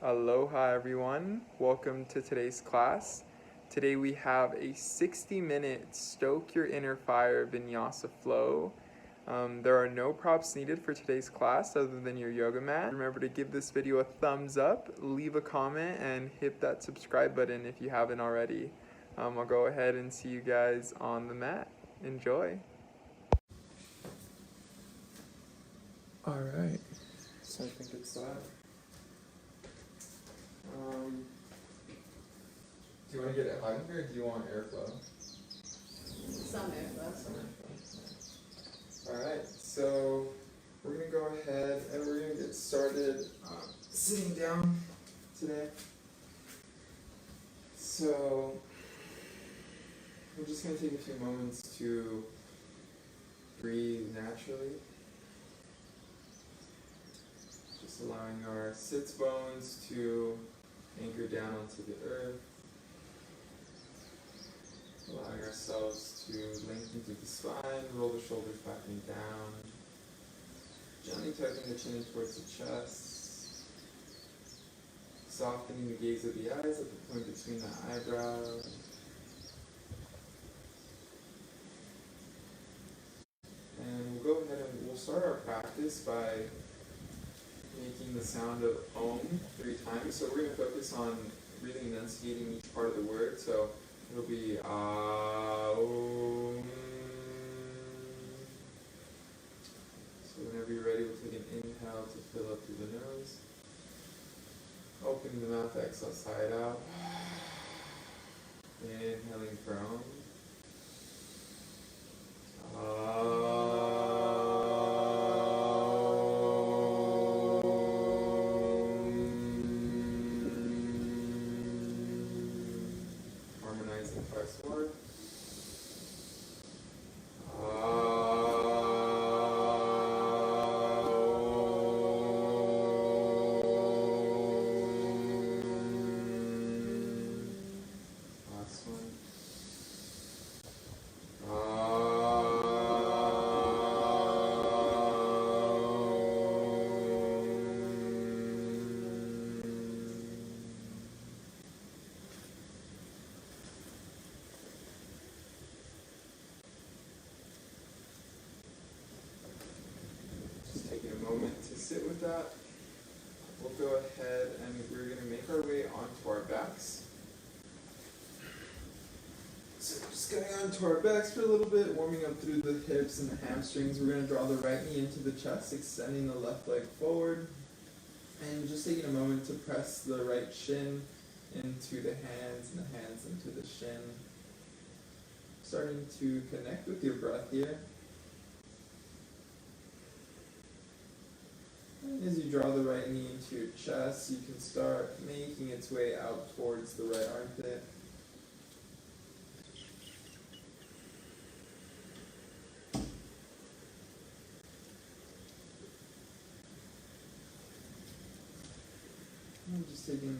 Aloha everyone, welcome to today's class. Today we have a 60-minute Stoke Your Inner Fire Vinyasa Flow. There are no props needed for today's class other than your yoga mat. Remember to give this video a thumbs up, leave a comment, and hit that subscribe button if you haven't already. I'll go ahead and see you guys on the mat. Enjoy. Alright, so I think it's that. Do you want to get it hot here or do you want airflow? Some airflow. Alright, so we're going to go ahead and we're going to get started sitting down today. So we're just going to take a few moments to breathe naturally. Just allowing our sits bones to anchor down onto the earth. Allowing ourselves to lengthen through the spine, roll the shoulders back and down. Gently tucking the chin in towards the chest. Softening the gaze of the eyes at the point between the eyebrows. And we'll go ahead and we'll start our practice by making the sound of Om 3 times. So we're going to focus on really enunciating each part of the word. So it'll be Om. So whenever you're ready, we'll take an inhale to fill up through the nose. Opening the mouth, exhale, side out. Inhaling for Om. Harmonizing twice more. Last one. Just taking a moment to sit with that. We'll go ahead and we're going to make our way onto our backs. So just getting onto our backs for a little bit, warming up through the hips and the hamstrings. We're going to draw the right knee into the chest, extending the left leg forward. And just taking a moment to press the right shin into the hands and the hands into the shin. Starting to connect with your breath here. And as you draw the right knee into your chest, you can start making its way out towards the right armpit. And just taking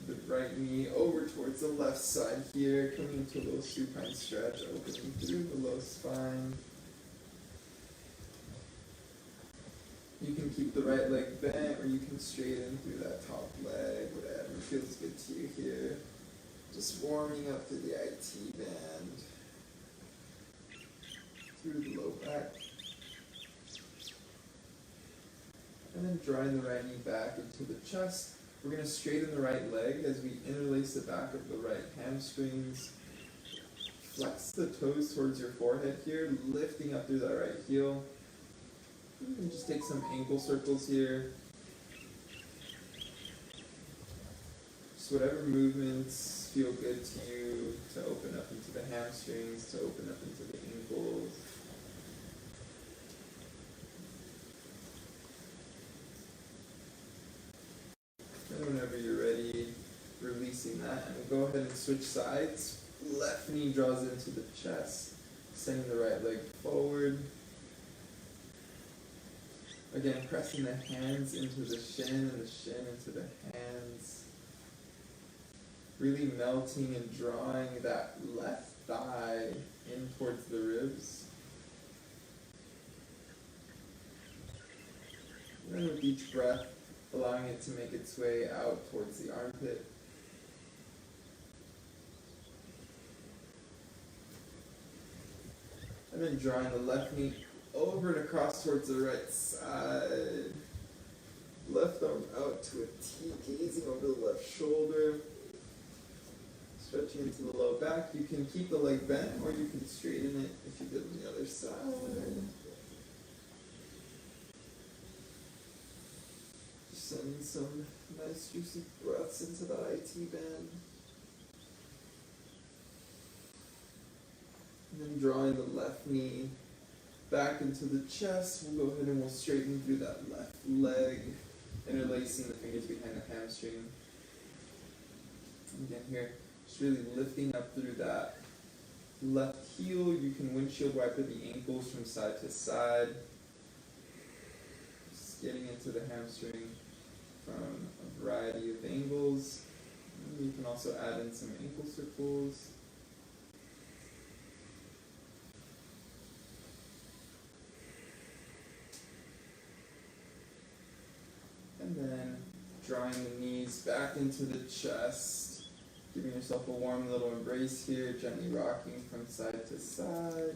the right knee over towards the left side here, coming into a little supine stretch, opening through the low spine. You can keep the right leg bent, or you can straighten through that top leg, whatever feels good to you here. Just warming up through the IT band, through the low back. And then drawing the right knee back into the chest. We're going to straighten the right leg as we interlace the back of the right hamstrings. Flex the toes towards your forehead here, lifting up through that right heel. You can just take some ankle circles here. Just whatever movements feel good to you to open up into the hamstrings, to open up into the ankles. And whenever you're ready, releasing that, and we'll go ahead and switch sides. Left knee draws into the chest, sending the right leg forward. Again, pressing the hands into the shin and the shin into the hands. Really melting and drawing that left thigh in towards the ribs. And with each breath, allowing it to make its way out towards the armpit. And then drawing the left knee over and across towards the right side. Left arm out to a T, gazing over the left shoulder. Stretching into the low back. You can keep the leg bent or you can straighten it if you did on the other side. Just sending some nice juicy breaths into the IT band. And then drawing the left knee back into the chest. We'll go ahead and we'll straighten through that left leg, interlacing the fingers behind the hamstring. Again here, just really lifting up through that left heel. You can windshield wiper the ankles from side to side. Just getting into the hamstring from a variety of angles. And you can also add in some ankle circles. And then drawing the knees back into the chest, giving yourself a warm little embrace here, gently rocking from side to side.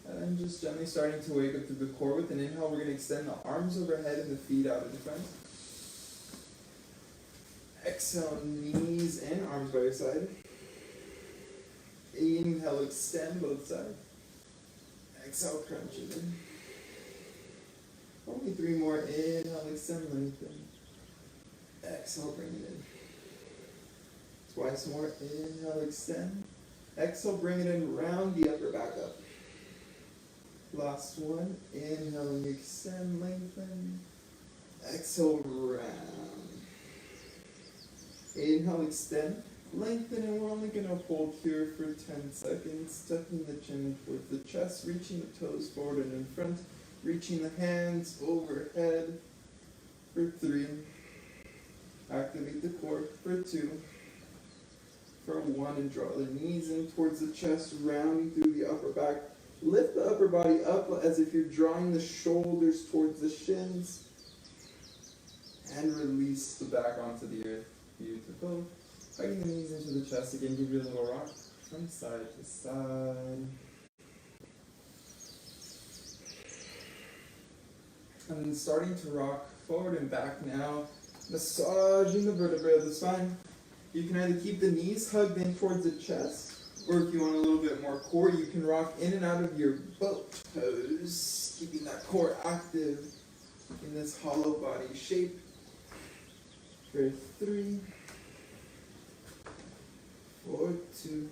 And then just gently starting to wake up through the core. With an inhale, we're going to extend the arms overhead and the feet out in front. Exhale, knees and arms by your side. Inhale, extend both sides. Exhale, crunch it in. Only 3 more. Inhale, extend, lengthen. Exhale, bring it in. Twice more. Inhale, extend. Exhale, bring it in. Round the upper back up. Last one. Inhale, extend, lengthen. Exhale, round. Inhale, extend, lengthen, and we're only going to hold here for 10 seconds, tucking the chin towards the chest, reaching the toes forward and in front, reaching the hands overhead for 3, activate the core for 2, for 1, and draw the knees in towards the chest, rounding through the upper back. Lift the upper body up as if you're drawing the shoulders towards the shins, and release the back onto the earth. Beautiful. Hugging the knees into the chest again, give you a little rock from side to side. And then starting to rock forward and back now, massaging the vertebrae of the spine. You can either keep the knees hugged in towards the chest, or if you want a little bit more core, you can rock in and out of your boat pose, keeping that core active in this hollow body shape. For 3, 4, 2,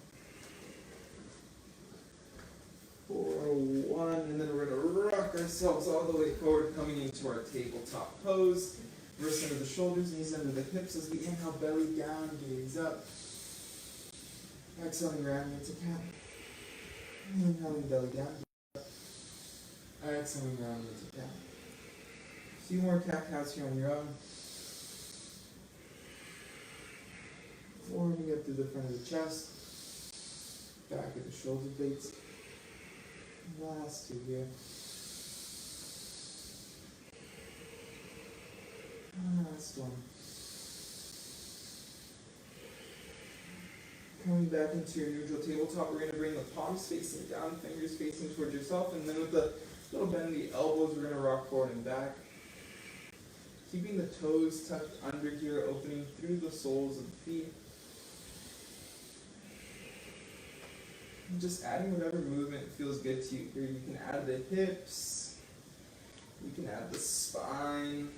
4, 1, and then we're going to rock ourselves all the way forward, coming into our tabletop pose. Wrists under the shoulders, knees under the hips as we inhale, belly down, gaze up. Exhaling, rounding into cat. Inhaling, belly down. Exhaling, rounding into cat. A few more cat-cows here on your own. Warming up through the front of the chest, back of the shoulder blades. Last 2 here. Last one. Coming back into your neutral tabletop, we're going to bring the palms facing down, fingers facing towards yourself, and then with a little bend in the elbows, we're going to rock forward and back. Keeping the toes tucked under here, opening through the soles of the feet. And just adding whatever movement feels good to you here. You can add the hips. You can add the spine.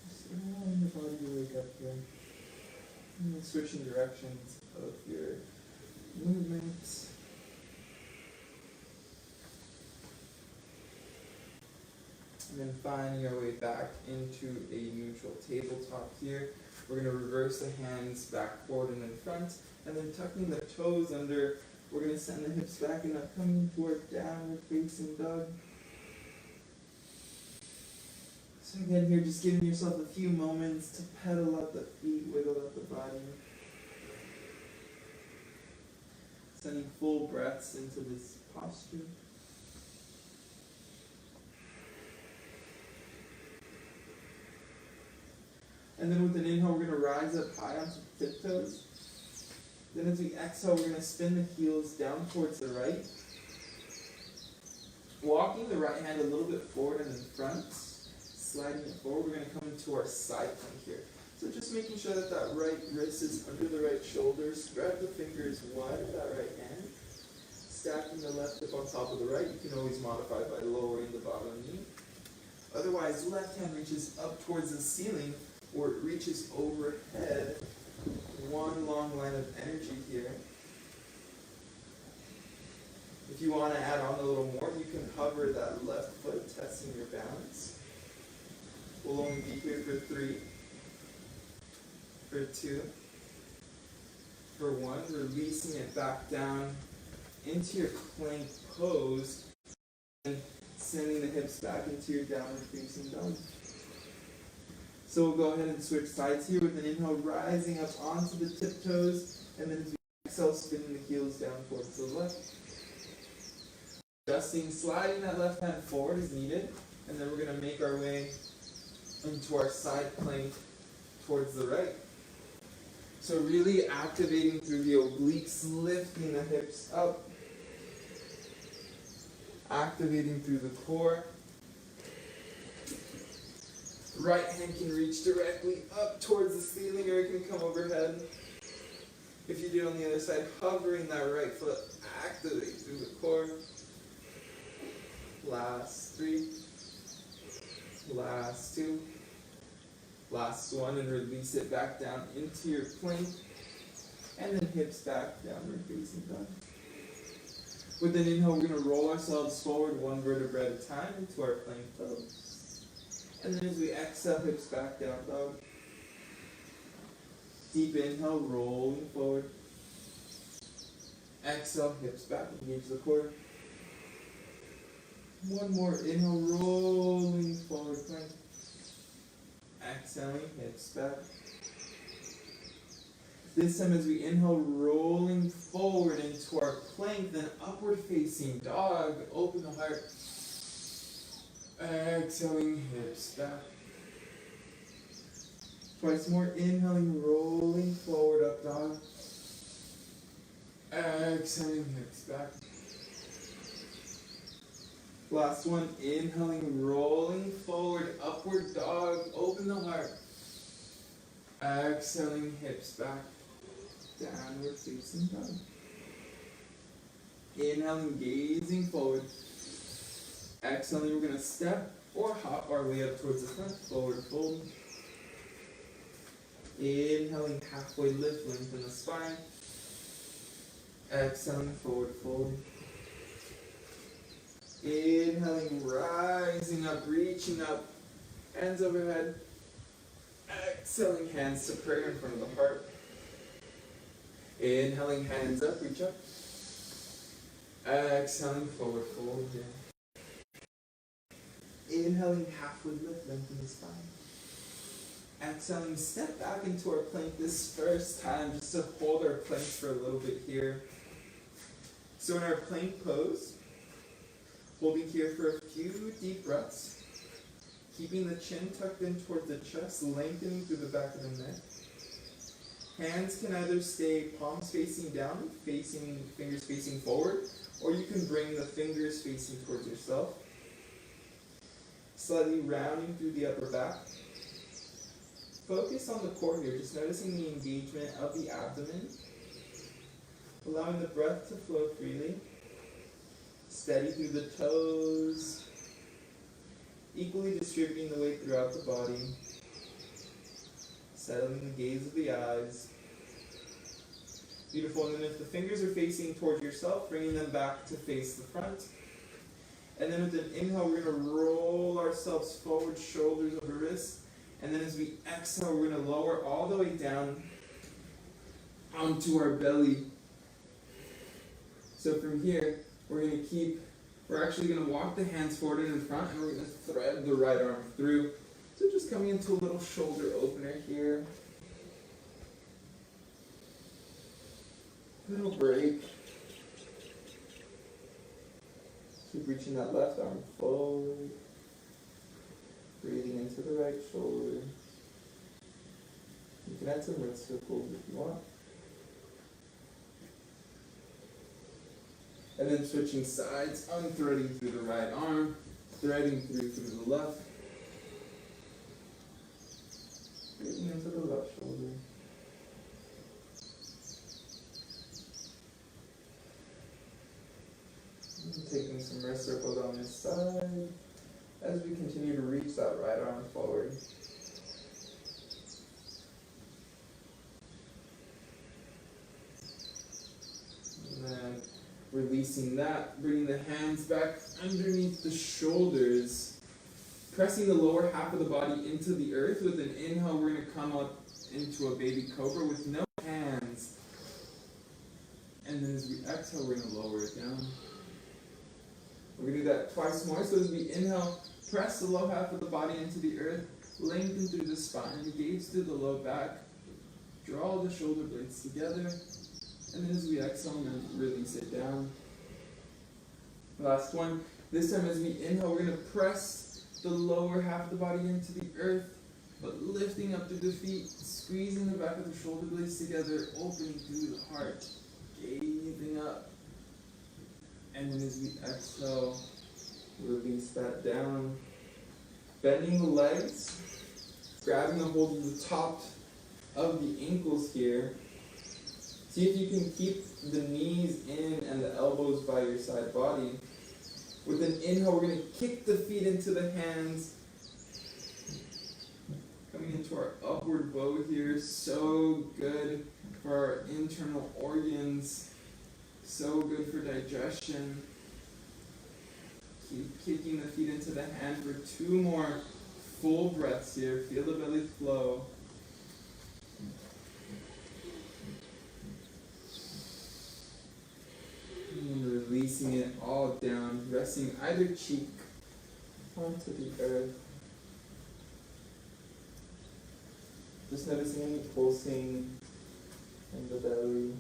Just allowing the body to wake up here. And then switching directions of your movements. And then finding our way back into a neutral tabletop here. We're going to reverse the hands back, forward, and in front. And then tucking the toes under, we're going to send the hips back and up, coming to our downward facing dog. So again here, just giving yourself a few moments to pedal up the feet, wiggle up the body. Sending full breaths into this posture. And then with an inhale, we're going to rise up high onto the tiptoes. Then as we exhale, we're going to spin the heels down towards the right. Walking the right hand a little bit forward and in front. Sliding it forward, we're going to come into our side plank here. So just making sure that that right wrist is under the right shoulder. Spread the fingers wide of that right hand. Stacking the left hip on top of the right. You can always modify by lowering the bottom knee. Otherwise, left hand reaches up towards the ceiling or it reaches overhead. One long line of energy here. If you want to add on a little more, you can hover that left foot, testing your balance. We'll only be here for 3, for 2, for 1, releasing it back down into your plank pose, and sending the hips back into your downward facing dog. So we'll go ahead and switch sides here with an inhale, rising up onto the tiptoes, and then as we exhale, spinning the heels down towards the left. Adjusting, sliding that left hand forward as needed, and then we're going to make our way into our side plank towards the right. So really activating through the obliques, lifting the hips up, activating through the core. Right hand can reach directly up towards the ceiling or it can come overhead. If you do it on the other side, hovering that right foot, activate through the core. Last 3. Last 2. Last 1, and release it back down into your plank. And then hips back, downward facing dog. With an inhale, we're going to roll ourselves forward 1 vertebra at a time into our plank pose. And then as we exhale, hips back down dog. Deep inhale, rolling forward. Exhale, hips back, engage the core. 1 more inhale, rolling forward plank. Exhaling, hips back. This time as we inhale, rolling forward into our plank, then upward facing dog. Open the heart. Exhaling, hips back. Twice more, inhaling, rolling forward, up dog. Exhaling, hips back. Last 1, inhaling, rolling forward, upward dog, open the heart. Exhaling, hips back, downward facing dog. Inhaling, gazing forward. Exhaling, we're going to step or hop our way up towards the front, forward fold. Inhaling, halfway lift, lengthen the spine. Exhaling, forward fold. Inhaling, rising up, reaching up, hands overhead. Exhaling, hands to prayer in front of the heart. Inhaling, hands up, reach up. Exhaling, forward fold. Inhaling, halfway lift, lengthen the spine. Exhaling, step back into our plank this first time, just to hold our planks for a little bit here. So in our plank pose, holding here for a few deep breaths, keeping the chin tucked in towards the chest, lengthening through the back of the neck. Hands can either stay palms facing down, fingers facing forward, or you can bring the fingers facing towards yourself. Slightly rounding through the upper back. Focus on the core here, just noticing the engagement of the abdomen. Allowing the breath to flow freely. Steady through the toes. Equally distributing the weight throughout the body. Settling the gaze of the eyes. Beautiful. And then if the fingers are facing towards yourself, bringing them back to face the front. And then with an inhale, we're going to roll ourselves forward, shoulders over wrists. And then as we exhale, we're going to lower all the way down onto our belly. So from here, we're actually going to walk the hands forward and in front, and we're going to thread the right arm through. So just coming into a little shoulder opener here. Little break. Keep reaching that left arm forward. Breathing into the right shoulder. You can add some red circles if you want. And then switching sides, unthreading through the right arm, threading through the left. Breathing into the left shoulder. And taking some red circles on this side as we continue to reach that right arm forward. And then releasing that, bringing the hands back underneath the shoulders, pressing the lower half of the body into the earth. With an inhale, we're going to come up into a baby cobra with no hands. And then as we exhale, we're going to lower it down. We're going to do that twice more. So as we inhale, press the low half of the body into the earth, lengthen through the spine, gaze through the low back, draw the shoulder blades together, and then as we exhale, and release it down. Last one. This time as we inhale, we're going to press the lower half of the body into the earth, but lifting up through the feet, squeezing the back of the shoulder blades together, opening through the heart, gazing up. And then as we exhale, release that down. Bending the legs, grabbing a hold of the top of the ankles here. See if you can keep the knees in and the elbows by your side body. With an inhale, we're going to kick the feet into the hands. Coming into our upward bow here. So good for our internal organs. So good for digestion. Keep kicking the feet into the hand for 2 more full breaths here. Feel the belly flow. And releasing it all down, resting either cheek onto the earth. Just noticing any pulsing in the belly.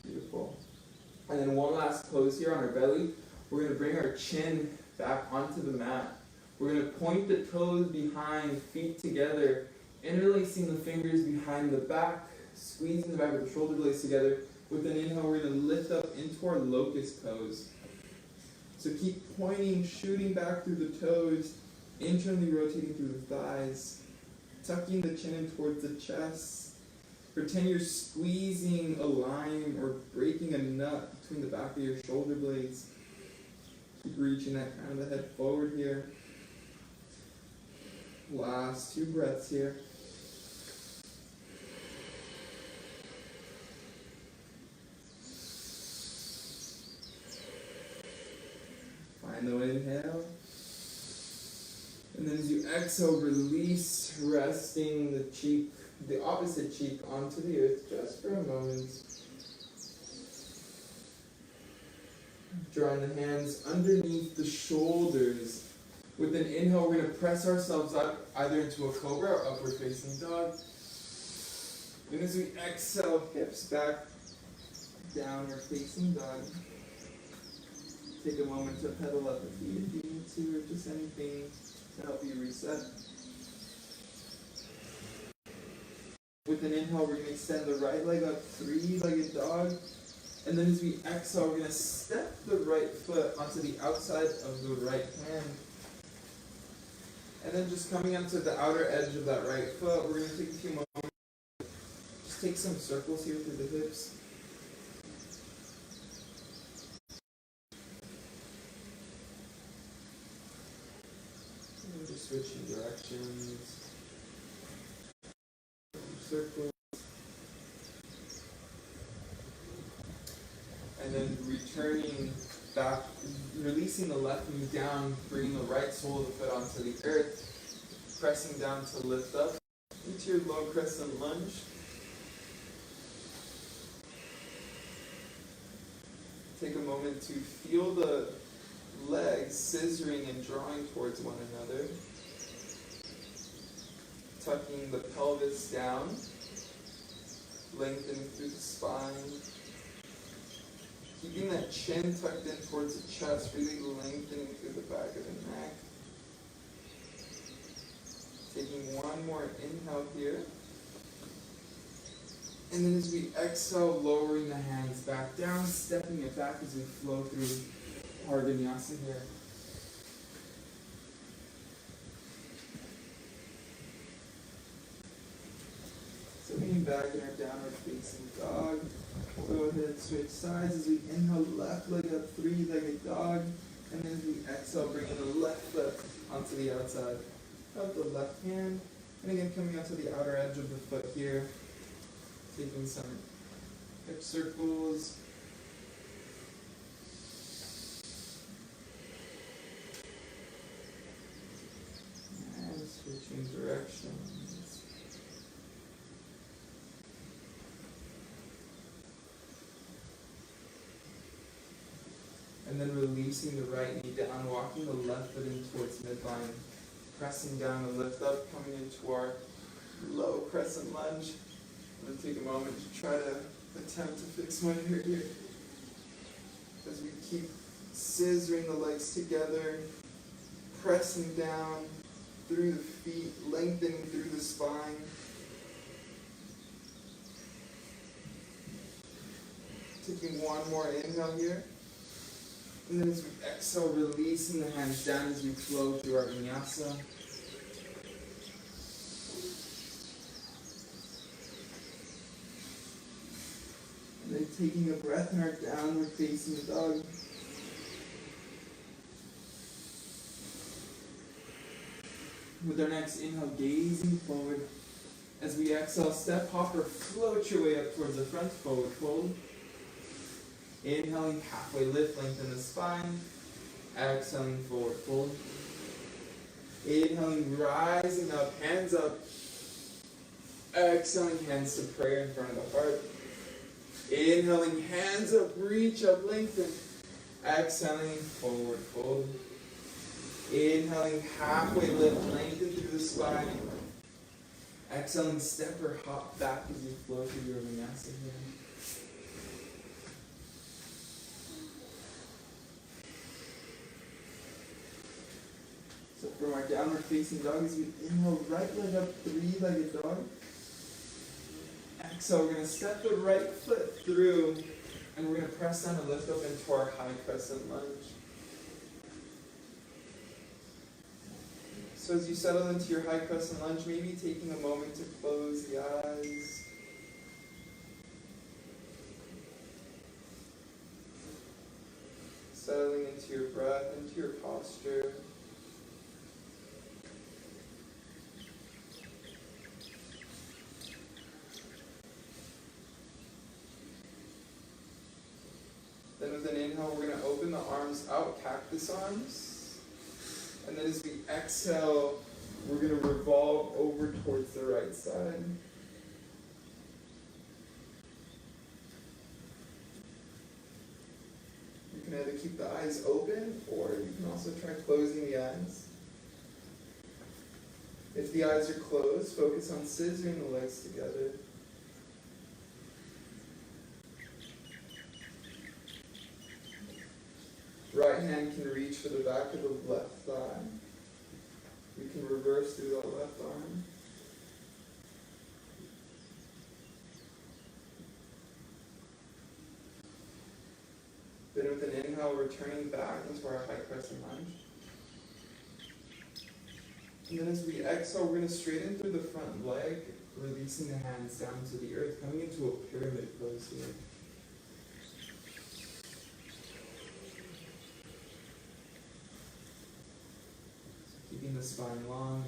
Beautiful. And then one last pose here on our belly. We're going to bring our chin back onto the mat. We're going to point the toes behind, feet together, interlacing the fingers behind the back, squeezing the back of the shoulder blades together. With an inhale, we're going to lift up into our locust pose. So keep pointing, shooting back through the toes, internally rotating through the thighs, tucking the chin in towards the chest. Pretend you're squeezing a lime or breaking a nut between the back of your shoulder blades. Keep reaching that crown of the head forward here. Last 2 breaths here. Final inhale. And then as you exhale, release, resting the cheek, the opposite cheek onto the earth just for a moment. Drawing the hands underneath the shoulders. With an inhale, we're going to press ourselves up either into a cobra or upward facing dog. And as we exhale, hips back, downward facing dog. Take a moment to pedal up the feet if you need to, or just anything to help you reset. With an inhale, we're going to extend the right leg up, 3-legged dog. And then as we exhale, we're going to step the right foot onto the outside of the right hand. And then just coming onto the outer edge of that right foot, we're going to take a few moments. Just take some circles here through the hips. And just switching directions. Circles. And then returning back, releasing the left knee down, bringing the right sole of the foot onto the earth, pressing down to lift up into your low crescent lunge. Take a moment to feel the legs scissoring and drawing towards one another. Tucking the pelvis down, lengthening through the spine. Keeping that chin tucked in towards the chest, really lengthening through the back of the neck. Taking one more inhale here. And then as we exhale, lowering the hands back down, stepping it back as we flow through our vinyasa here. So leaning back in our downward facing dog. Go ahead, switch sides as we inhale, left leg up, three-legged dog. And then as we exhale, bringing the left foot onto the outside of the left hand. And again, coming onto the outer edge of the foot here. Taking some hip circles. And switching directions. And then releasing the right knee down, walking the left foot in towards midline. Pressing down to lift up, coming into our low crescent lunge. I'm going to take a moment to try to attempt to fix my hair here. As we keep scissoring the legs together, pressing down through the feet, lengthening through the spine. Taking one more inhale here. And then as we exhale, releasing the hands down as we flow through our vinyasa. And then taking a breath in our downward facing dog. With our next inhale, gazing forward. As we exhale, step hopper, float your way up towards the front, forward fold. Inhaling, halfway lift, lengthen the spine. Exhaling, forward fold. Inhaling, rising up, hands up. Exhaling, hands to prayer in front of the heart. Inhaling, hands up, reach up, lengthen. Exhaling, forward fold. Inhaling, halfway lift, lengthen through the spine. Exhaling, step or hop back as you flow through your vinyasa here. So from our downward facing dog, as we inhale, right leg up, three-legged dog. Exhale, we're going to step the right foot through, and we're going to press down and lift up into our high crescent lunge. So as you settle into your high crescent lunge, maybe taking a moment to close the eyes. Settling into your breath, into your posture. Then with an inhale, we're going to open the arms out, cactus arms. And then as we exhale, we're going to revolve over towards the right side. You can either keep the eyes open, or you can also try closing the eyes. If the eyes are closed, focus on scissoring the legs together. Right hand can reach for the back of the left thigh. We can reverse through the left arm. Then with an inhale, returning back into our high crescent lunge. And then as we exhale, we're going to straighten through the front leg, releasing the hands down to the earth, coming into a pyramid pose here. Keeping the spine long,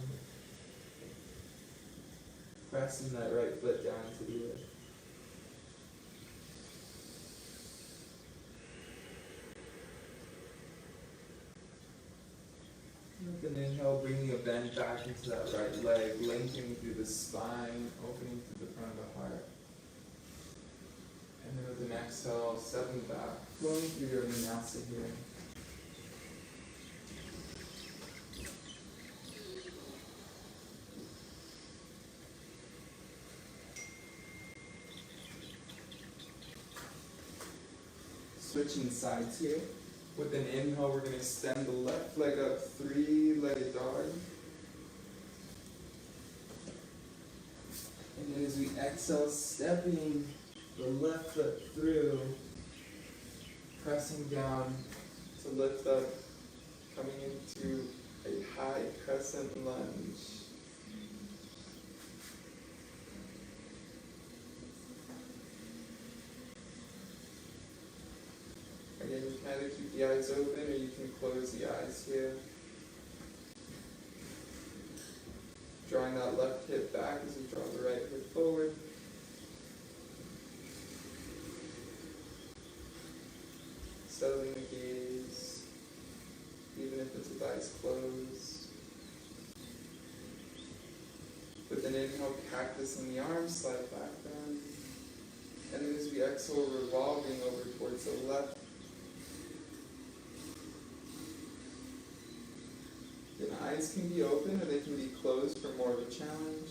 pressing that right foot down to the earth. With an inhale, bringing a bend back into that right leg, lengthening through the spine, opening through the front of the heart. And then with an exhale, stepping back, flowing through your vinyasa here. Switching sides here. With an inhale, we're going to extend the left leg up, three-legged dog. And then as we exhale, stepping the left foot through, pressing down to lift up, coming into a high crescent lunge. Again, you can either keep the eyes open or you can close the eyes here. Drawing that left hip back as we draw the right hip forward. Settling the gaze, even if it's with eyes closed. With an inhale, cactus in the arms, slide back down. And then as we exhale, revolving over towards the left. Then eyes can be open or they can be closed for more of a challenge.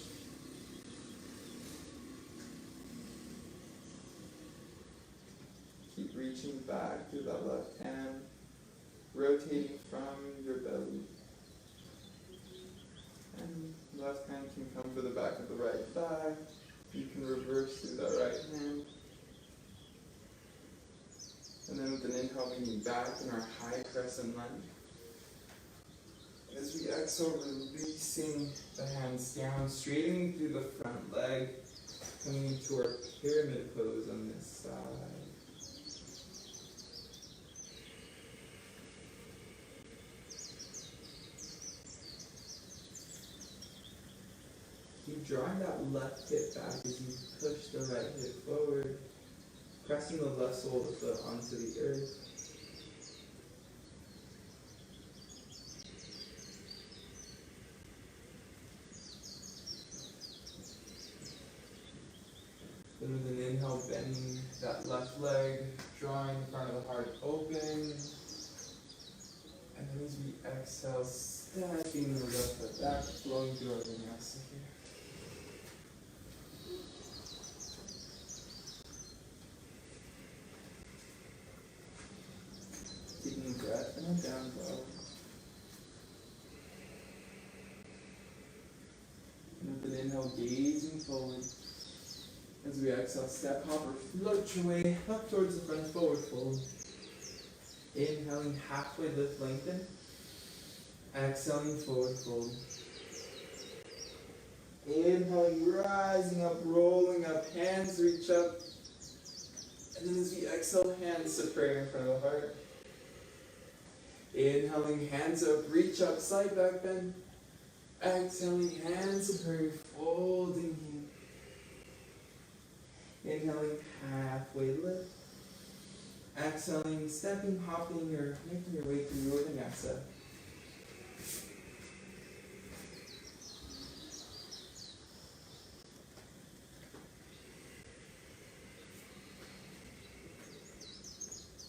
Keep reaching back through that left hand, rotating from your belly. And left hand can come for the back of the right thigh. You can reverse through that right hand. And then with an inhale, leaning back in our high crescent lunge. As we exhale, releasing the hands down, straightening through the front leg, coming into our pyramid pose on this side. Keep drawing that left hip back as you push the right hip forward, pressing the left sole of the foot onto the earth. Then with an inhale, bending that left leg, drawing the front of the heart open. And then as we exhale, stepping the left foot back, flowing through our vinyasa here. Taking a breath and a down dog. And with an inhale, gazing forward. As we exhale, step, hop, or float your way up towards the front, forward fold. Inhaling, halfway lift, lengthen. Exhaling, forward fold. Inhaling, rising up, rolling up, hands reach up. And then as we exhale, hands to prayer in front of the heart. Inhaling, hands up, reach up, side back bend. Exhaling, hands to prayer, folding here. Inhaling, halfway lift. Exhaling, stepping, hopping, or making your way through your vinyasa.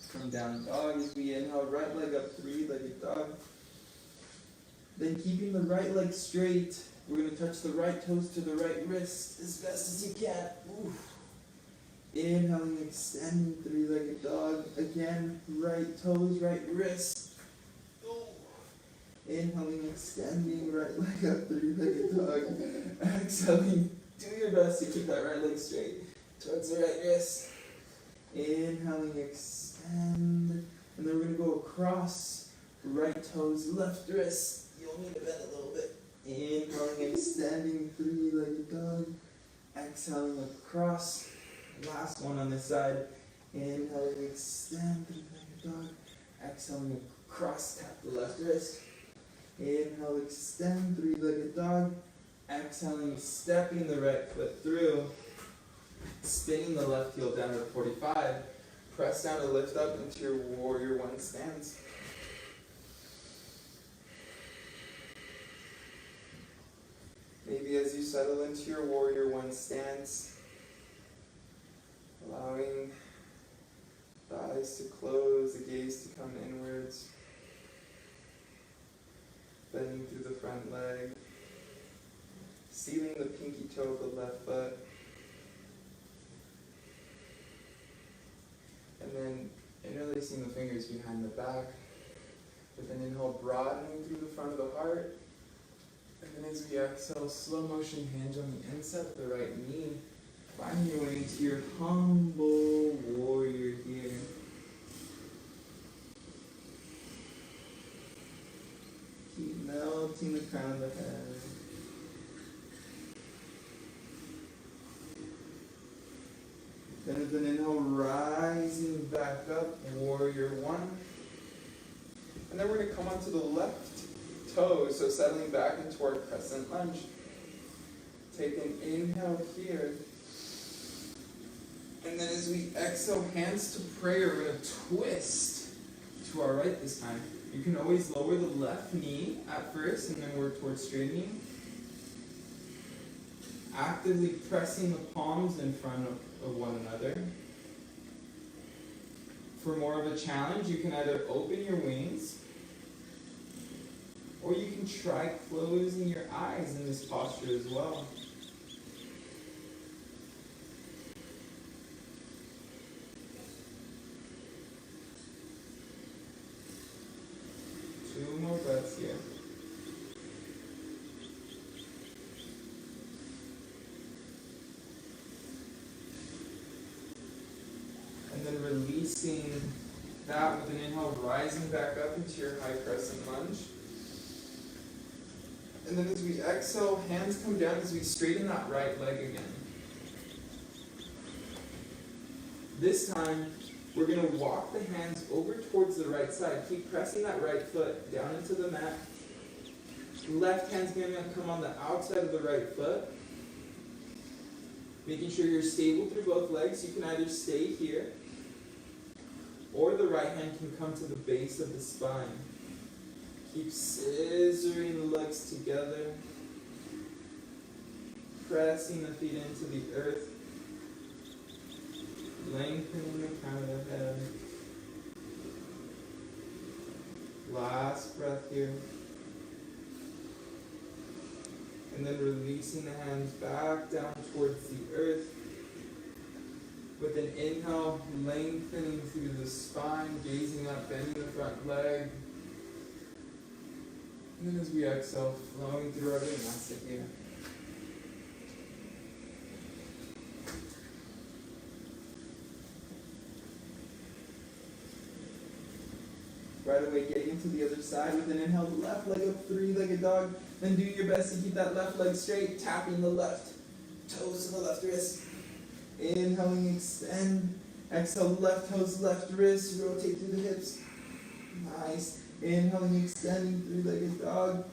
From down dog as we inhale, right leg up, three-legged dog. Then keeping the right leg straight, we're going to touch the right toes to the right wrist as best as you can. Oof. Inhaling, extending, three-legged dog. Again, right toes, right wrist. Ooh. Inhaling, extending, right leg up, three-legged dog. Exhaling, do your best to keep that right leg straight towards the right wrist. Inhaling, extend. And then we're going to go across, right toes, left wrist. You'll need to bend a little bit. Inhaling, extending, three-legged dog. Exhaling across. Last one on this side. Inhaling, extend, three-legged dog. Exhaling across, tap the left wrist. Inhale, extend, three-legged dog. Exhaling, stepping the right foot through. Spinning the left heel down to 45. Press down to lift up into your warrior one stance. Maybe as you settle into your warrior one stance, allowing the eyes to close, the gaze to come inwards, bending through the front leg, sealing the pinky toe of the left foot, and then Interlacing the fingers behind the back. With an inhale, broadening through the front of the heart. And then as we exhale, slow motion hinge on the inside of the right knee. Find your way into your humble warrior here. Keep melting the crown of the head. Then with an inhale, rising back up, warrior one. And then we're going to come onto the left toe, so settling back into our crescent lunge. Take an inhale here. And then as we exhale, hands to prayer, we're going to twist to our right this time. You can always lower the left knee at first and then work towards straightening. Actively pressing the palms in front of one another. For more of a challenge, you can either open your wings or you can try closing your eyes in this posture as well. Two more breaths here. And then releasing that with an inhale, rising back up into your high crescent lunge. And then as we exhale, hands come down as we straighten that right leg again. This time, we're going to walk the hands over towards the right side. Keep pressing that right foot down into the mat. Left hand's going to come on the outside of the right foot. Making sure you're stable through both legs. You can either stay here, or the right hand can come to the base of the spine. Keep scissoring the legs together. Pressing the feet into the earth. Lengthening the crown of the head. Last breath here. And then releasing the hands back down towards the earth. With an inhale, lengthening through the spine, gazing up, bending the front leg. And then as we exhale, flowing through our Vinyasa here. Right away, getting into the other side with an inhale, left leg up, three-legged dog. Then do your best to keep that left leg straight, tapping the left toes to the left wrist. Inhaling, extend. Exhale, left toes, left wrist, rotate through the hips. Nice. Inhaling, extending, three-legged dog.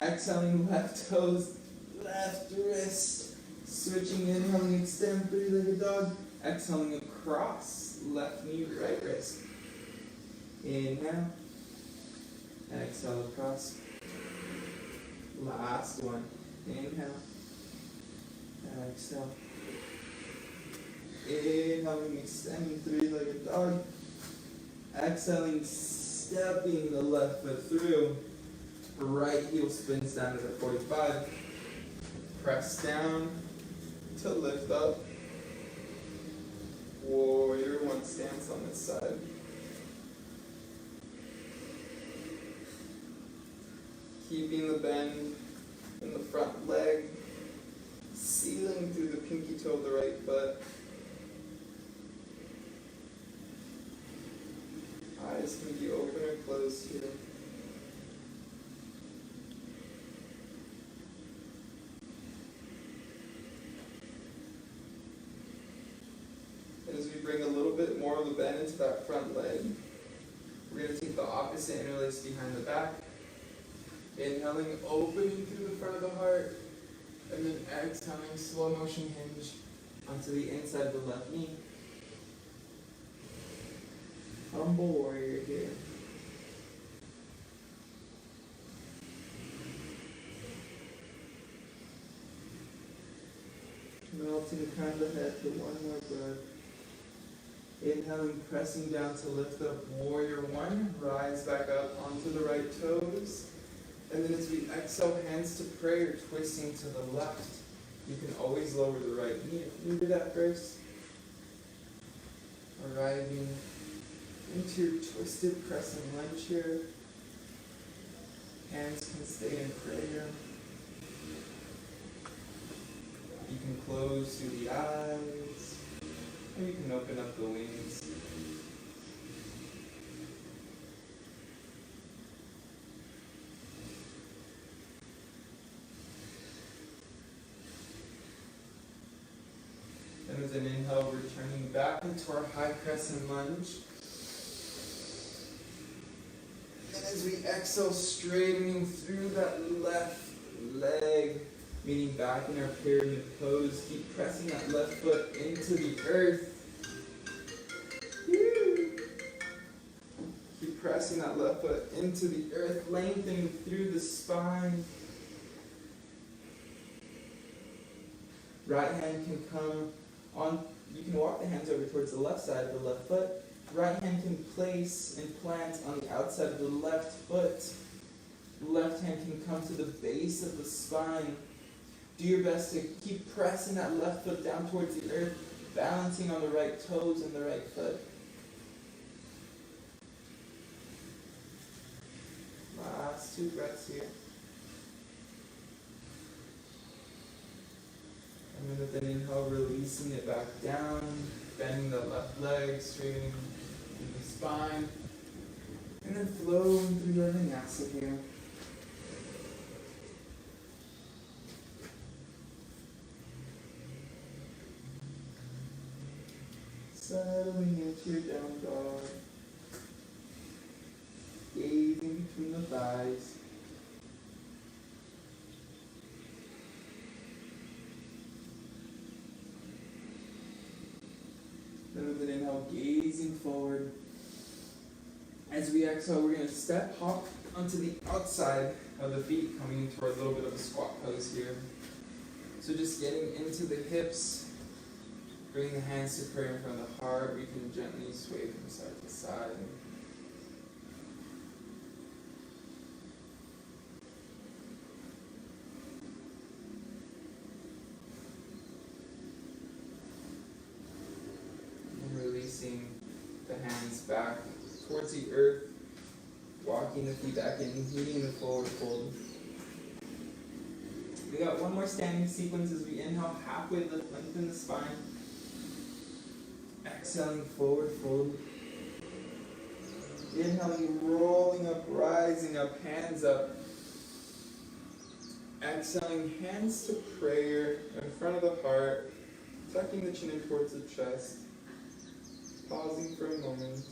Exhaling, left toes, left wrist. Switching, inhaling, extend, three-legged dog. Exhaling across, left knee, right wrist. Inhale. Exhale across. Last one. Inhale. Exhale. Inhaling, extending, three-legged dog. Exhaling, stepping the left foot through. Right heel spins down to the 45. Press down to lift up. Warrior one stance on this side. Keeping the bend in the front leg. Sealing through the pinky toe of the right foot. Eyes can be open or closed here. And as we bring a little bit more of a bend into that front leg, we're going to take the opposite interlace behind the back. Inhaling, opening through the front of the heart, and then exhaling, slow motion hinge onto the inside of the left knee. Humble warrior here. Melting the crown of the head for one more breath. Inhaling, pressing down to lift up, warrior one. Rise back up onto the right toes. And then as we exhale, hands to prayer, twisting to the left. You can always lower the right knee if you do that first. Arriving into your twisted crescent lunge here. Hands can stay in prayer. You can close through the eyes, or you can open up the wings. And with an inhale, returning back into our high crescent lunge. And as we exhale, straightening through that left leg, meaning back in our pyramid pose, keep pressing that left foot into the earth. Woo. Keep pressing that left foot into the earth, lengthening through the spine. Right hand can come on, you can walk the hands over towards the left side of the left foot. Right hand can place and plant on the outside of the left foot. Left hand can come to the base of the spine. Do your best to keep pressing that left foot down towards the earth, balancing on the right toes and the right foot. Last 2 breaths here. And then with an inhale, releasing it back down, bending the left leg, straightening through the spine, and then flowing through your vinyasa here. Settling into your down dog, gazing between the thighs. Then with an inhale, gazing forward. As we exhale, we're going to step hop onto the outside of the feet, coming into our little bit of a squat pose here. So just getting into the hips. Bring the hands to prayer in front of the heart. We can gently sway from side to side. And releasing the hands back towards the earth. Walking the feet back in, meeting the forward fold. We got one more standing sequence as we inhale, halfway lift, lengthen the spine. Exhaling, forward fold. Inhaling, rolling up, rising up, hands up. Exhaling, hands to prayer in front of the heart, tucking the chin in towards the chest. Pausing for a moment.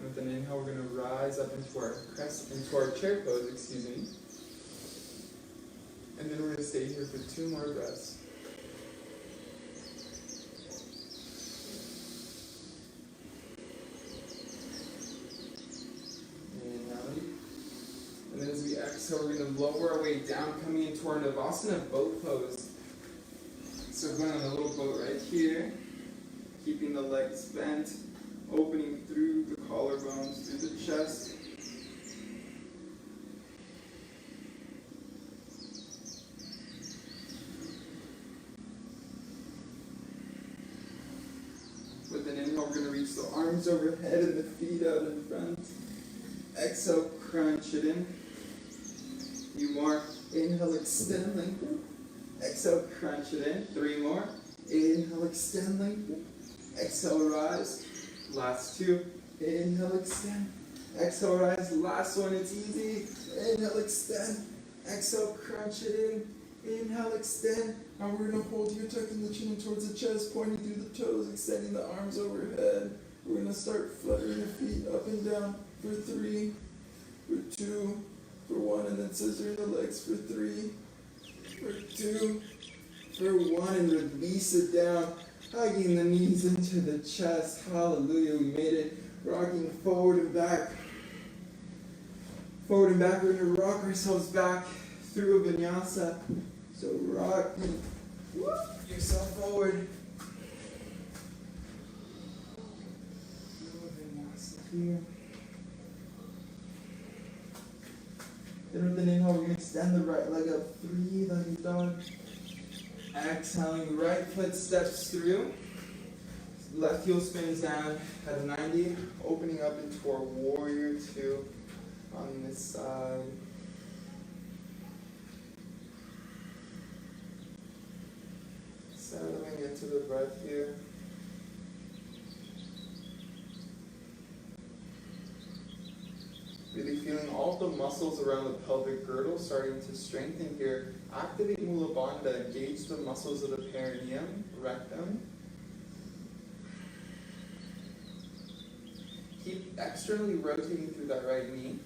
With an inhale, we're going to rise up into our chair pose, excuse me. And then we're going to stay here for 2 more breaths. Inhaling. And then as we exhale, we're going to lower our way down, coming into our Navasana boat pose. So we're going on a little boat right here, keeping the legs bent. Opening through the collarbones, through the chest. With an inhale, we're going to reach the arms overhead and the feet out in front. Exhale, crunch it in. few more. Inhale, extend, lengthen. Exhale, crunch it in. 3 more. Inhale, extend, lengthen. Exhale, rise. Last 2. Inhale, extend. Exhale, rise. Last one, it's easy. Inhale, extend. Exhale, crunch it in. Inhale, extend. And we're going to hold here, tucking the chin towards the chest, pointing through the toes, extending the arms overhead. We're going to start fluttering the feet up and down for 3, for 2, for 1, and then scissoring the legs for 3, for 2, for 1, and release it down, hugging the knees into the chest. Hallelujah, we made it. Rocking forward and back. Forward and back, we're going to rock ourselves back through a vinyasa. So rock yourself forward. Through a vinyasa here. Then with an inhale, we're going to extend the right leg up, three-legged dog. Exhaling, right foot steps through. Left heel spins down at a 90, opening up into our warrior two on this side. Settling into the breath here. Really feeling all the muscles around the pelvic girdle starting to strengthen here. Activate Mula Bandha, engage the muscles of the perineum, rectum. Keep externally rotating through that right knee.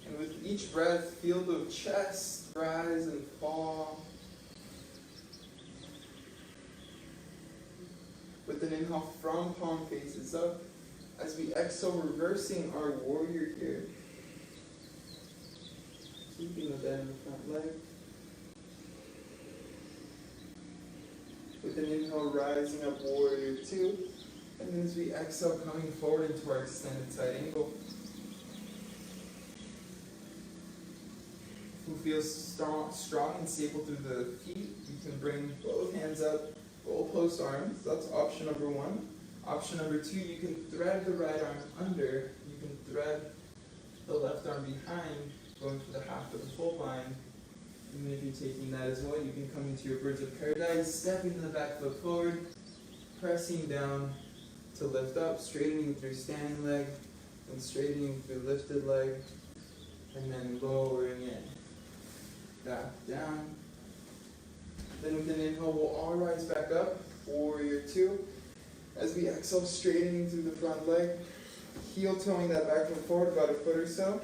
And with each breath, feel the chest rise and fall. With an inhale, from palm faces up. As we exhale, reversing our warrior here. Keeping the bend in the front leg. With an inhale, rising up, warrior two. And then as we exhale, coming forward into our extended side angle. Who feels strong and stable through the feet, you can bring both hands up, goalpost arms. That's option number one. Option number two, you can thread the right arm under. You can thread the left arm behind, going for the half of the full bind. Even if you're taking that as well, you can come into your birds of paradise, stepping the back foot forward, pressing down to lift up, straightening through standing leg, and straightening through lifted leg, and then lowering it back down. Then with an inhale, we'll all rise back up, warrior two. As we exhale, straightening through the front leg, heel toeing that back and forward about a foot or so.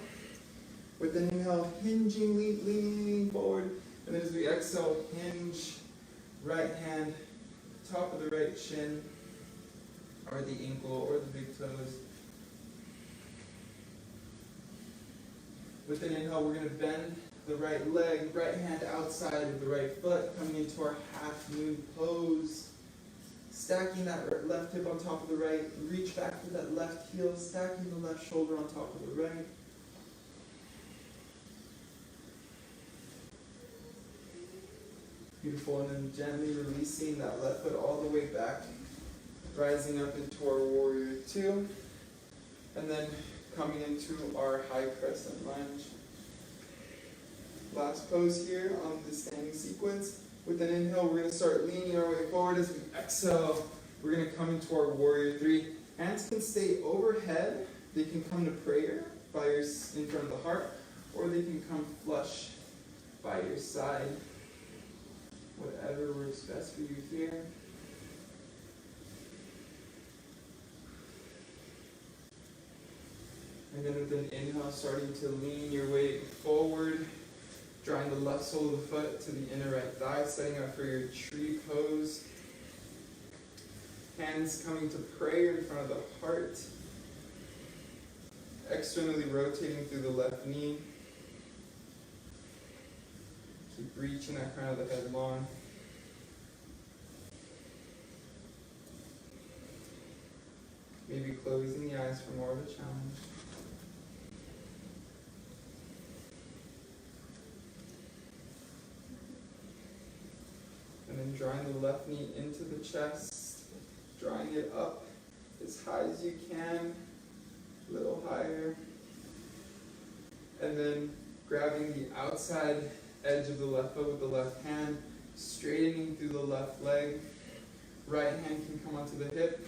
With an inhale, hinging, leaning forward. And then as we exhale, hinge, right hand, top of the right shin, or the ankle, or the big toes. With an inhale, we're going to bend the right leg, right hand outside of the right foot, coming into our half moon pose. Stacking that left hip on top of the right, reach back to that left heel, stacking the left shoulder on top of the right. Beautiful, and then gently releasing that left foot all the way back, rising up into our warrior two, and then coming into our high crescent lunge. Last pose here on the standing sequence. With an inhale, we're going to start leaning our way forward. As we exhale, we're going to come into our warrior three. Hands can stay overhead. They can come to prayer in front of the heart, or they can come flush by your side. Whatever works best for you here. And then with an inhale, starting to lean your weight forward. Drawing the left sole of the foot to the inner right thigh, setting up for your tree pose. Hands coming to prayer in front of the heart. Externally rotating through the left knee. Keep reaching that crown of the head long. Maybe closing the eyes for more of a challenge. And then drawing the left knee into the chest, drawing it up as high as you can, a little higher. And then grabbing the outside edge of the left foot with the left hand, straightening through the left leg. Right hand can come onto the hip.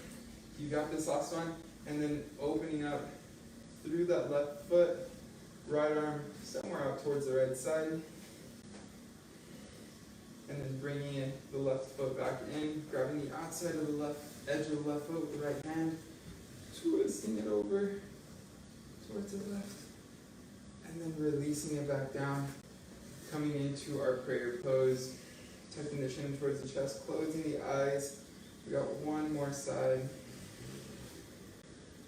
You got this last one. And then opening up through that left foot, right arm somewhere out towards the right side. And then bringing in the left foot back in, grabbing the outside of the left edge of the left foot with the right hand, twisting it over towards the left, and then releasing it back down, coming into our prayer pose, tucking the chin towards the chest, closing the eyes. We got one more side.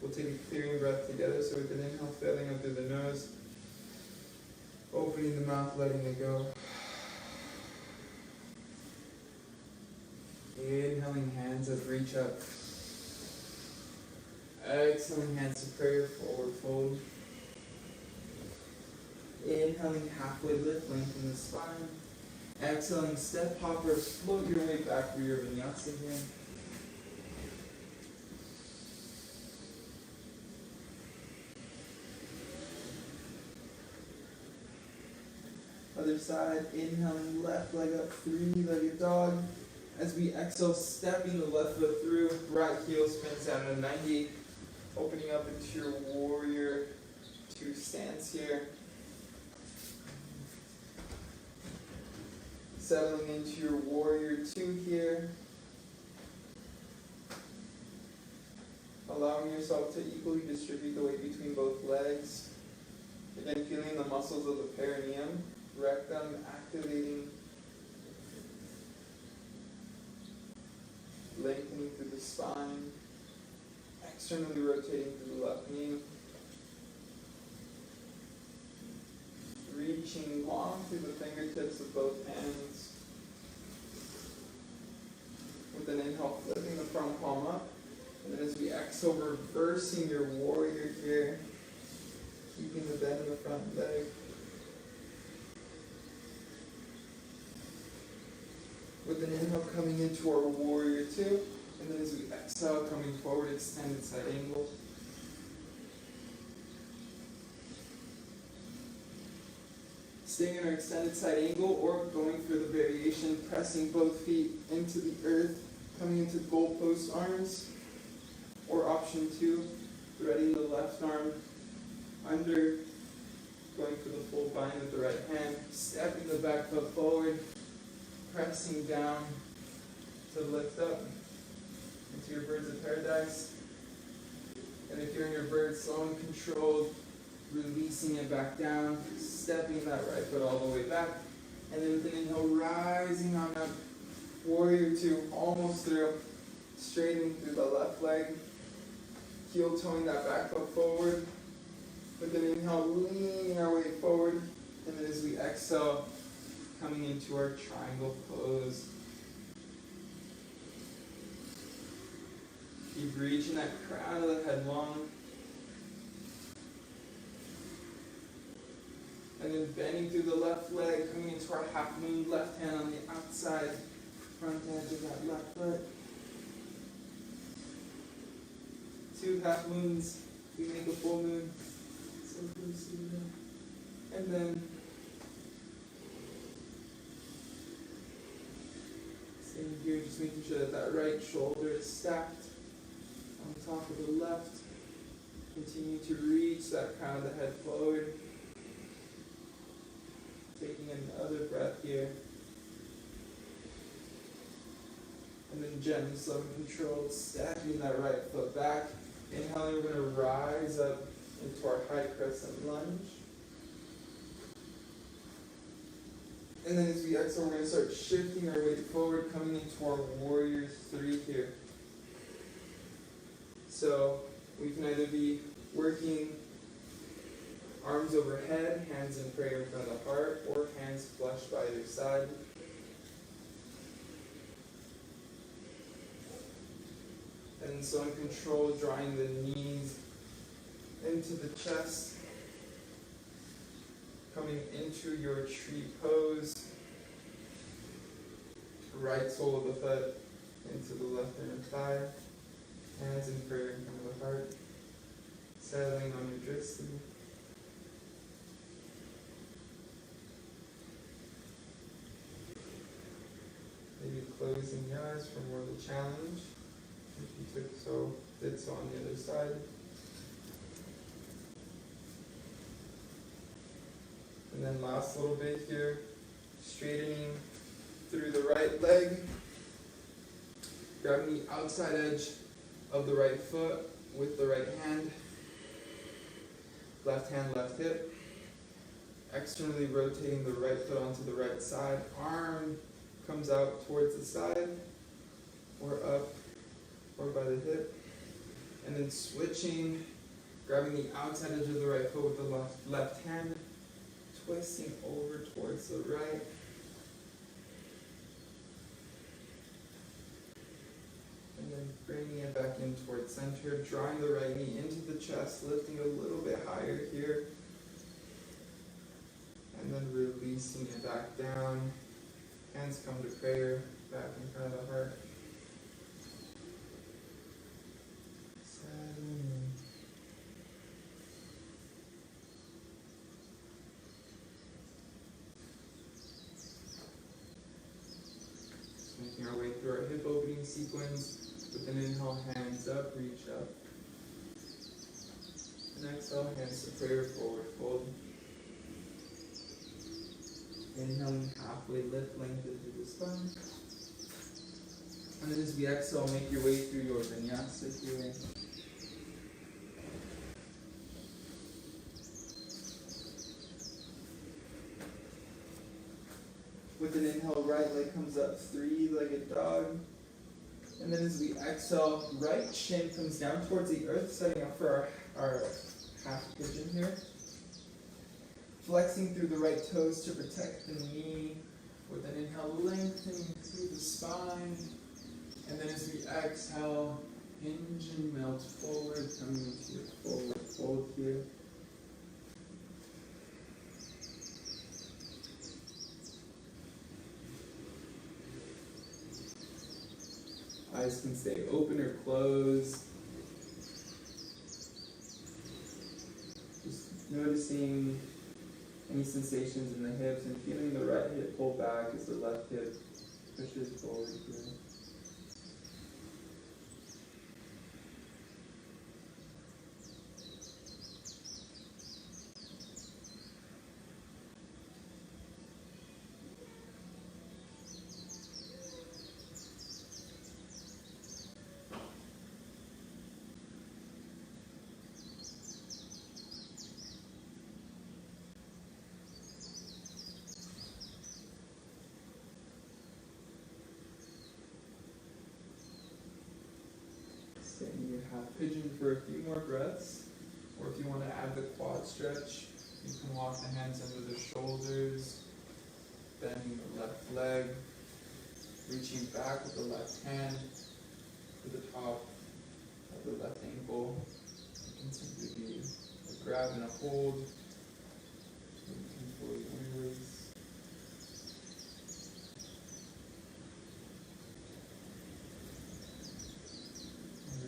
We'll take a clearing breath together, so with an inhale, filling up through the nose, opening the mouth, letting it go. Inhaling, hands up, reach up. Exhaling, hands to prayer, forward fold. Inhaling, halfway lift, lengthen the spine. Exhaling, step hoppers, float your way back through your vinyasa here. Other side, inhaling, left leg up, three-legged dog. As we exhale, stepping the left foot through, right heel spins down to 90, opening up into your warrior two stance here. Settling into your warrior two here. Allowing yourself to equally distribute the weight between both legs. Again, feeling the muscles of the perineum, rectum activating, lengthening through the spine, externally rotating through the left knee, reaching long through the fingertips of both hands. With an inhale, flipping the front palm up, and then as we exhale, reversing your warrior here, keeping the bend in the front leg. With an inhale, coming into our warrior two, and then as we exhale, coming forward, extended side angle. Staying in our extended side angle, or going for the variation, pressing both feet into the earth, coming into goalpost arms, or option two, threading the left arm under, going for the full bind with the right hand, stepping the back foot forward, pressing down to lift up into your birds of paradise. And if you're in your bird, slow and controlled, releasing it back down, stepping that right foot all the way back, and then with an inhale, rising on up, warrior two, almost through, straightening through the left leg, heel toeing that back foot forward, with an inhale, leaning our way forward, and then as we exhale, coming into our triangle pose. Keep reaching that crown of the head long. And then bending through the left leg, coming into our half moon, left hand on the outside, front edge of that left foot. Two half moons, we make a full moon. So close to that. And then same here, just making sure that that right shoulder is stacked on top of the left. Continue to reach that crown of the head forward. Taking another breath here. And then gently, slow and controlled, stepping that right foot back. Inhaling, we're going to rise up into our high crescent lunge. And then as we exhale, we're going to start shifting our weight forward, coming into our warrior three here. So we can either be working arms overhead, hands in prayer in front of the heart, or hands flush by either side. And so in control, drawing the knees into the chest, coming into your tree pose, right sole of the foot into the left inner thigh, hands in prayer in front of the heart, settling on your drishti. Maybe closing your eyes for more of the challenge, if you did so on the other side. And then last little bit here, straightening through the right leg, grabbing the outside edge of the right foot with the right hand, left hip, externally rotating the right foot onto the right side, arm comes out towards the side, or up, or by the hip, and then switching, grabbing the outside edge of the right foot with the left hand, twisting over towards the right, and then bringing it back in towards center, drawing the right knee into the chest, lifting a little bit higher here, releasing it back down. Hands come to prayer, back in front of the heart. Settling. Just making our way through our hip opening sequence. With an inhale, hands up, reach up. And exhale, hands to prayer, forward fold. Inhaling, halfway lift, lengthen through the spine. And then as we exhale, make your way through your vinyasa here. With an inhale, right leg comes up, three-legged dog. And then as we exhale, right shin comes down towards the earth, setting up for our half pigeon here. Flexing through the right toes to protect the knee. With an inhale, lengthening through the spine. And then as we exhale, hinge and melt forward, coming into your forward fold here. Eyes can stay open or closed. Just noticing any sensations in the hips and feeling the right hip pull back as the left hip pushes forward here. Stay in your half pigeon for a few more breaths. Or if you want to add the quad stretch, you can walk the hands under the shoulders, bending the left leg, reaching back with the left hand to the top of the left ankle. It can simply be a grab and a hold. You can fully release.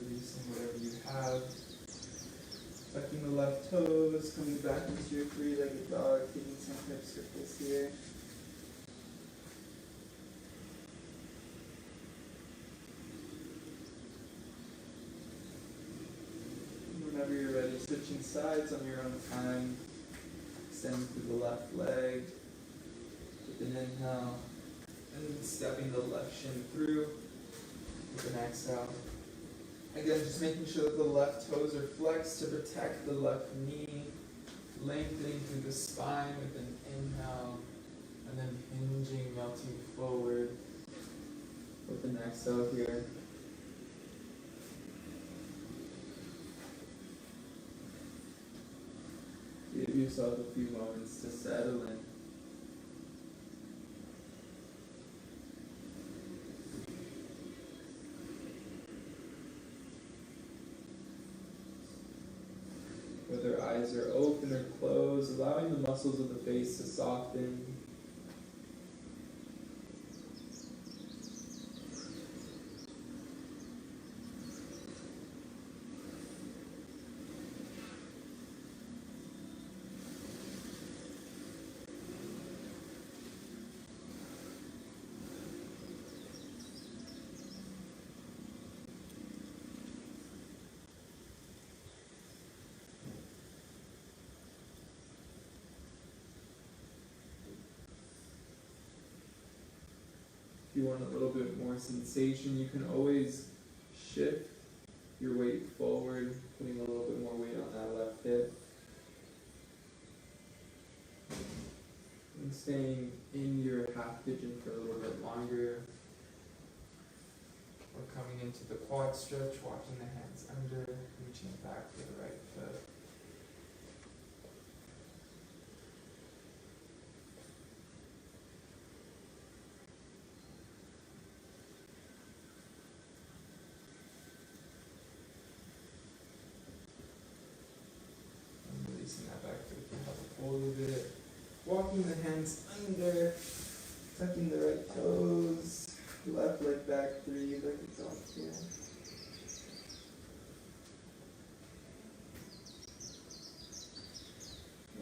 Releasing whatever you have. Tucking the left toes, coming back into your three-legged dog, taking some hip circles here. And whenever you're ready, switching sides on your own time. Extend through the left leg with an inhale, and then stepping the left shin through with an exhale. Again, just making sure that the left toes are flexed to protect the left knee, lengthening through the spine with an inhale, and then hinging, melting forward with an exhale here. Give yourself a few moments to settle in. Whether eyes are open or closed, allowing the muscles of the face to soften. If you want a little bit more sensation, you can always shift your weight forward, putting a little bit more weight on that left hip. And staying in your half pigeon for a little bit longer. Or coming into the quad stretch, walking the hands under, reaching back for the right foot. Releasing that back foot if you have a hold of it. walking the hands under, tucking the right toes, left leg back, 3 like it's on here.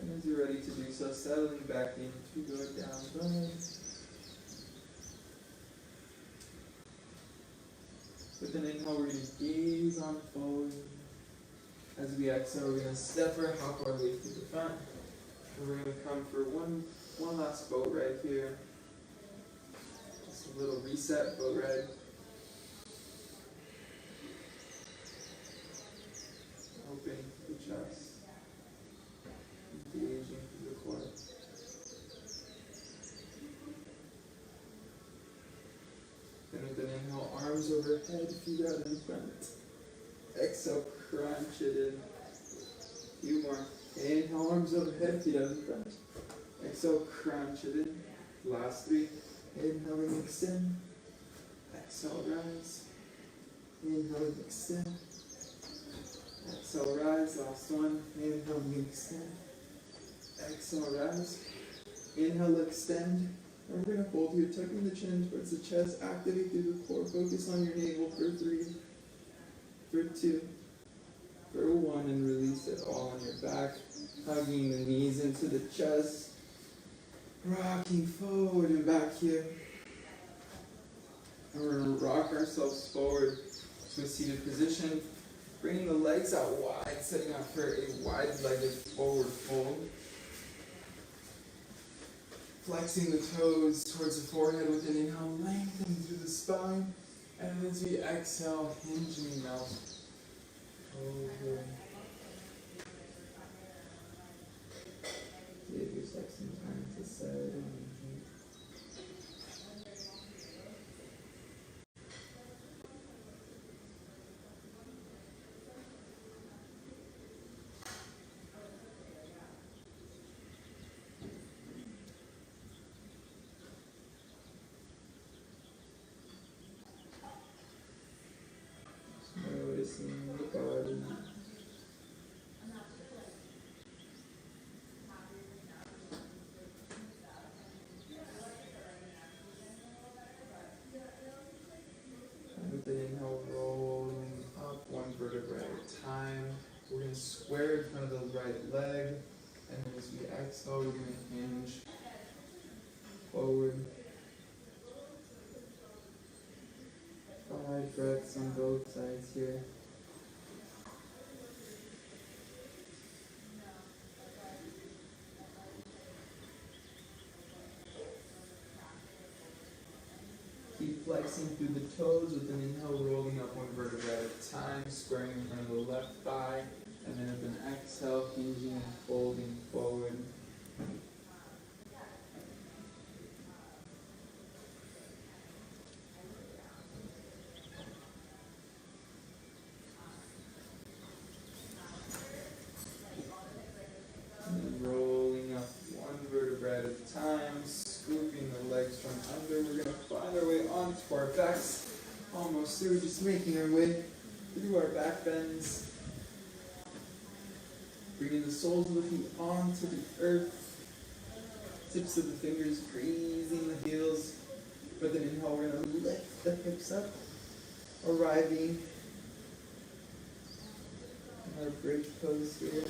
And as you're ready to do so, settling back into your down dog. With an inhale, we're going to gaze on forward. As we exhale, we're going to step or hop our way to the front. And we're going to come for one last boat ride here. Just a little reset boat ride. Opening the chest. Engaging through the core. Then with an inhale, arms overhead, feet out in front. Exhale, crunch it in. Few more. Inhale, arms overhead, feet out in front. Exhale, crunch it in. Last 3. Inhaling, extend. Exhale, rise. Inhaling, extend. Exhale, rise. Last 1. Inhaling, extend. Exhale, rise. Inhale, extend. And we're going to hold here, tucking the chin towards the chest. Activate through the core. Focus on your navel for 3, for 2, for 1, and release it all on your back. Hugging the knees into the chest. Rocking forward and back here. And we're going to rock ourselves forward to a seated position. Bringing the legs out wide, setting up for a wide-legged forward fold. Flexing the toes towards the forehead with an inhale, lengthening through the spine. And as we exhale, hinging out over. Give yourself some time to settle. Noticing the body. And with an inhale, rolling up 1 vertebra at a time. We're going to square in front of the right leg. And then as we exhale, we're going to hinge forward. 5 breaths on both sides here. Keep flexing through the toes with an inhale, rolling up 1 vertebra at a time, squaring in front of the left thigh, and then with an exhale, hinging and folding forward. Rolling up 1 vertebra at a time, scooping the legs from under. We're going to find our way onto our backs, almost through, just making our way through our back bends. Bringing the soles of the feet onto the earth, tips of the fingers grazing the heels. With an inhale, we're going to lift the hips up, arriving in our bridge pose here.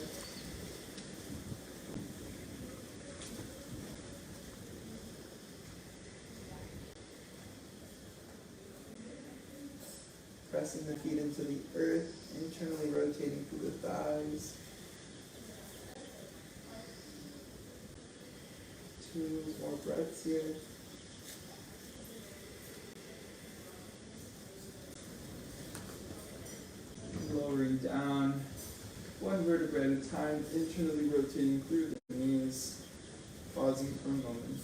Pressing the feet into the earth, internally rotating through the thighs. 2 more breaths here. Lowering down, 1 vertebra at a time, internally rotating through the knees, pausing for a moment.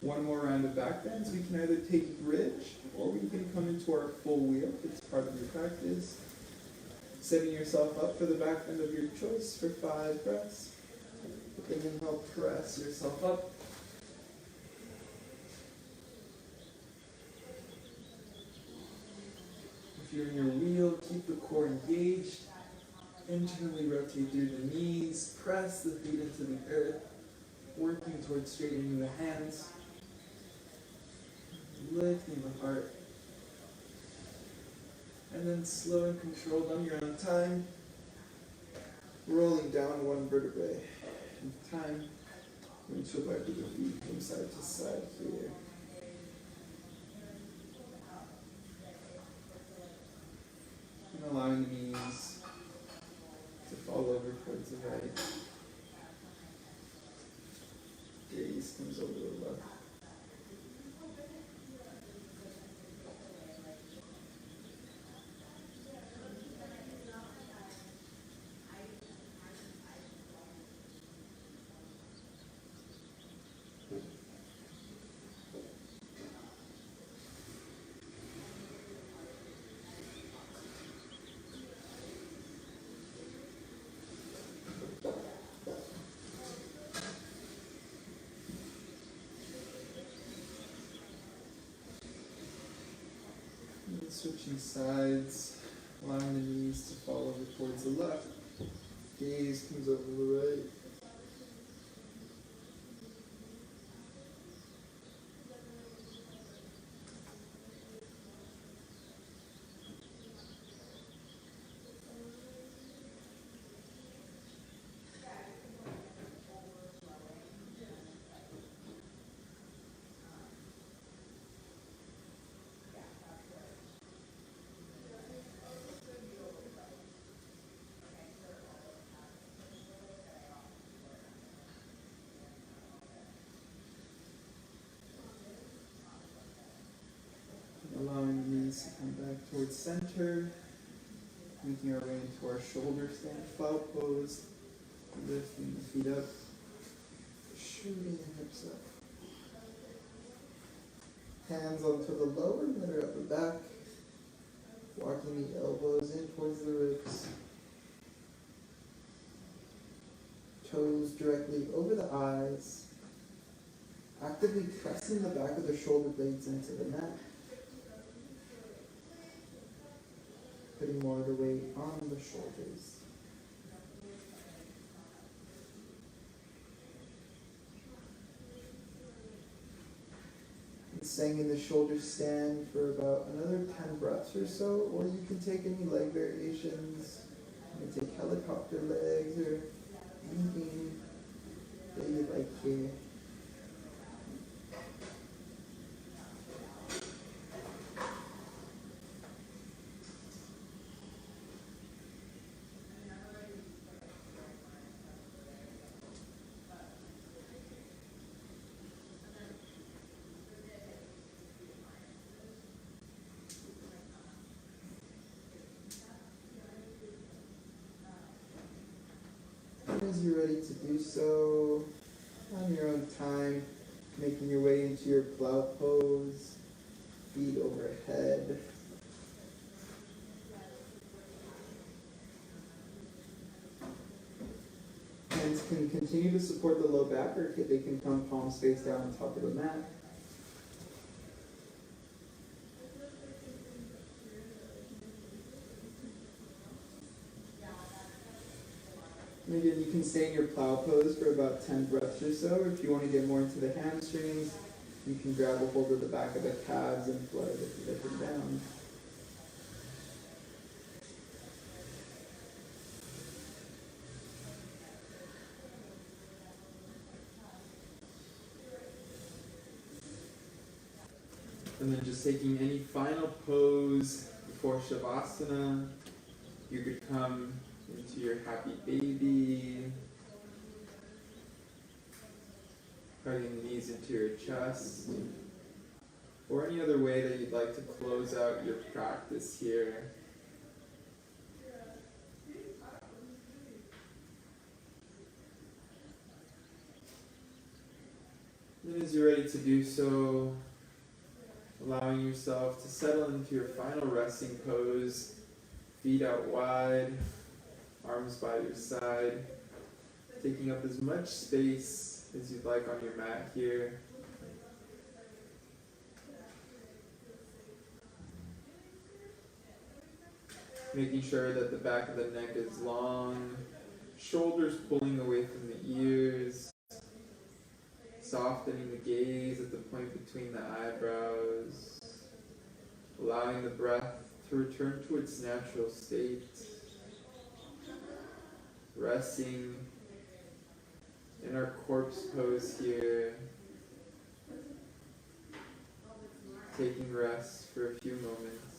One more round of back bends. We can either take bridge or we can come into our full wheel. It's part of your practice. Setting yourself up for the back bend of your choice for 5 breaths. Then inhale, press yourself up. you're in your wheel, keep the core engaged. Internally rotate through the knees, press the feet into the earth, working towards straightening the hands, lifting the heart, and then slow and controlled on your own time, rolling down one vertebrae at a time, and chill back to the feet from side to side here. And allowing the knees to fall over towards the right. Gaze comes over the left. And switching sides, allowing the knees to fall over towards the left. Gaze comes over the right. Allowing the knees to come back towards center, making our way into our shoulder stand flower pose, lifting the feet up, shooting the hips up. Hands onto the lower and then at the back, walking the elbows in towards the ribs. Toes directly over the eyes, actively pressing the back of the shoulder blades into the mat. Putting more of the weight on the shoulders. And staying in the shoulder stand for about another 10 breaths or so, or you can take any leg variations. You can take helicopter legs or anything that you like here. As you're ready to do so, on your own time, making your way into your plow pose, feet overhead. Hands can continue to support the low back, or they can come palms face down on top of the mat. And again, you can stay in your plow pose for about 10 breaths or so. If you want to get more into the hamstrings, you can grab a hold of the back of the calves and flutter the feet up and down. And then just taking any final pose before Shavasana, you could come into your happy baby, hugging the knees into your chest, or any other way that you'd like to close out your practice here. And as you're ready to do so, allowing yourself to settle into your final resting pose, feet out wide, arms by your side, taking up as much space as you'd like on your mat here. Making sure that the back of the neck is long, shoulders pulling away from the ears, softening the gaze at the point between the eyebrows, allowing the breath to return to its natural state, resting in our corpse pose here, taking rest for a few moments.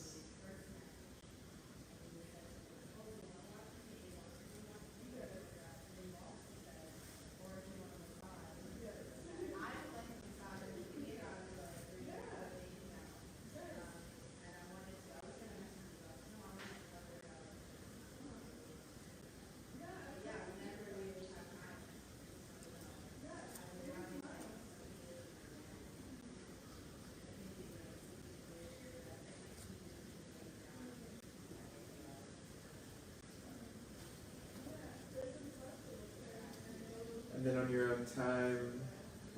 And then on your own time,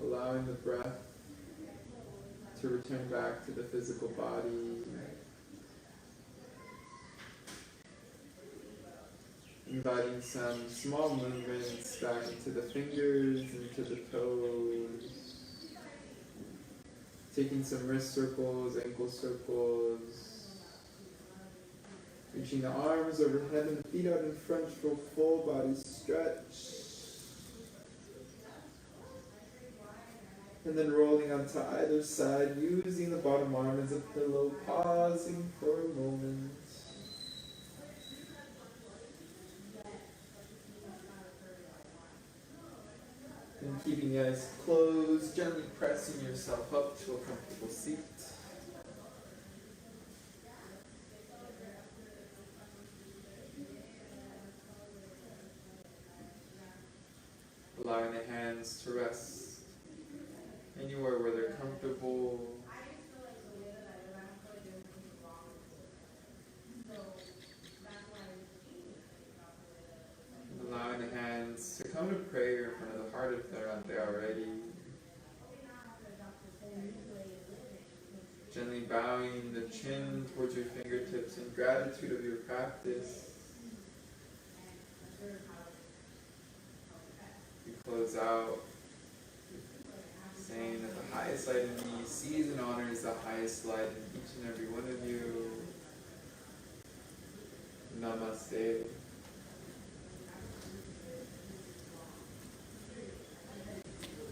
allowing the breath to return back to the physical body. Inviting some small movements back into the fingers, into the toes. Taking some wrist circles, ankle circles. Reaching the arms overhead and the feet out in front for a full body stretch. And then rolling onto either side, using the bottom arm as a pillow, pausing for a moment. And keeping the eyes closed, gently pressing yourself up to a comfortable seat. Allowing the hands to rest anywhere where they're comfortable. And allowing the hands to come to prayer in front of the heart if they're not there already. Gently bowing the chin towards your fingertips in gratitude of your practice. We close out saying that the highest light in me sees and honors the highest light in each and every one of you. Namaste.